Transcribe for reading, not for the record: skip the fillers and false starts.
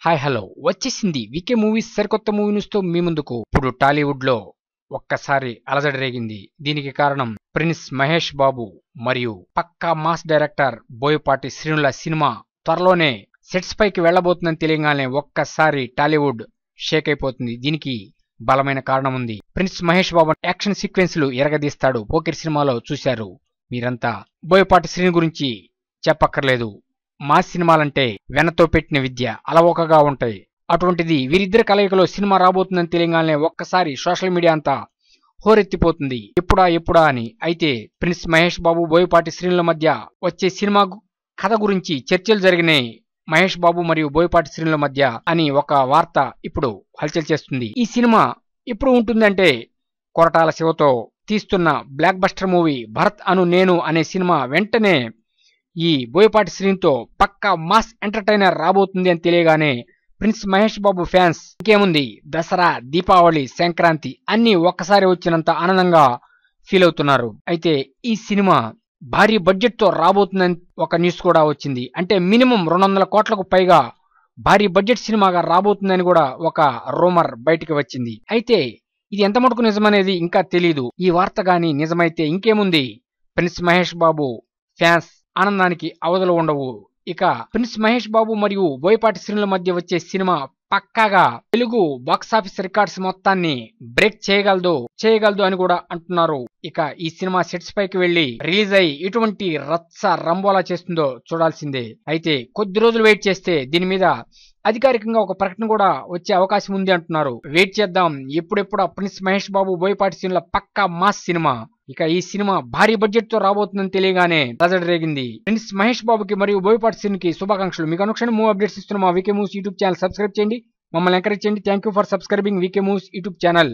Hi hello వచ్చేసింది VK movies సరికొత్త movie news తో మీ ముందుకు. ఇప్పుడు టాలీవుడ్ లో ఒక్కసారి అలజడి రేగింది. దీనికి కారణం ప్రిన్స్ మహేష్ బాబు మరియు పక్కా మాస్ డైరెక్టర్ బోయపాటి శ్రీనుల సినిమా త్వరలోనే సెట్స్ పైకి వెళ్లబోతుందని తెలియగానే ఒక్కసారి టాలీవుడ్ షేక్ అయిపోతుంది. దీనికి బలమైన కారణం ఉంది. Prince Mahesh Babu action సీక్వెన్స్లు ఎరగదీస్తాడు. పోకిరి సినిమాలో చూశారు మీరంతా. బోయపాటి శ్రీను గురించి చెప్పక్కర్లేదు. మాస్ సినిమాలంటే వెనతో పెట్టిన విద్య అలవోకగా ఉంటాయి. అటువంటిది వీరిద్దరి కలయికలో సినిమా రాబోతుందని తెలియగానే ఒక్కసారి సోషల్ మీడియా అంతా హోరెత్తిపోతుంది. ఎప్పుడా అని. అయితే ప్రిన్స్ మహేష్ బాబు బోయపాటి శ్రీనుల మధ్య వచ్చే సినిమా కథ గురించి చర్చలు జరిగినాయి. మహేష్ బాబు మరియు బోయపాటి శ్రీనుల మధ్య అని ఒక వార్త ఇప్పుడు హల్చల్ చేస్తుంది. ఈ సినిమా ఎప్పుడు ఉంటుందంటే కొరటాల శివతో తీస్తున్న బ్లాక్ బస్టర్ మూవీ భరత్ అను నేను అనే సినిమా వెంటనే ఈ బోయపాటి శ్రీనుతో పక్కా మాస్ ఎంటర్టైనర్ రాబోతుంది అని తెలియగానే ప్రిన్స్ మహేష్ బాబు ఫ్యాన్స్ ఇంకేముంది దసరా, దీపావళి, సంక్రాంతి అన్ని ఒక్కసారి వచ్చినంత ఆనందంగా ఫీల్ అవుతున్నారు. అయితే ఈ సినిమా భారీ బడ్జెట్ తో రాబోతుందని ఒక న్యూస్ కూడా వచ్చింది. అంటే మినిమం 200 కోట్లకు పైగా భారీ బడ్జెట్ సినిమాగా రాబోతుందని కూడా ఒక రూమర్ బయటికి వచ్చింది. అయితే ఇది ఎంత మటుకు నిజమనేది ఇంకా తెలీదు. ఈ వార్త గాని నిజమైతే ఇంకేముంది, ప్రిన్స్ మహేష్ బాబు ఫ్యాన్స్ ఆనందానికి అవధులు ఉండవు. ఇక ప్రిన్స్ మహేష్ బాబు మరియు బోయపాటి శ్రీనుల మధ్య వచ్చే సినిమా పక్కాగా తెలుగు బాక్సాఫీస్ రికార్డ్స్ మొత్తాన్ని బ్రేక్ చేయగలదు అని కూడా అంటున్నారు. ఇక ఈ సినిమా సెట్స్ పైకి వెళ్లి రిలీజ్ అయ్యి ఎటువంటి రచ్చ రంబోలా చేస్తుందో చూడాల్సిందే. అయితే కొద్ది రోజులు వెయిట్ చేస్తే దీని మీద అధికారికంగా ఒక ప్రకటన కూడా వచ్చే అవకాశం ఉంది అంటున్నారు. వెయిట్ చేద్దాం ఎప్పుడెప్పుడు ప్రిన్స్ మహేష్ బాబు బోయపాటి శ్రీనుల పక్కా మాస్ సినిమా. ఇక ఈ సినిమా భారీ బడ్జెట్ తో రాబోతుందని తెలియగానే అలజడి రేగింది. ప్రిన్స్ మహేష్ బాబుకి మరియు బోయపాటి శ్రీనుకి శుభాకాంక్షలు. మీకు అనుక్షణం మూవ్ అప్డేట్స్ ఇస్తున్న మా VK Moves YouTube channel subscribe చేయండి. మమ్మల్ని ఎంకరేజ్ చేయండి. Thank you for subscribing VK Moves YouTube channel.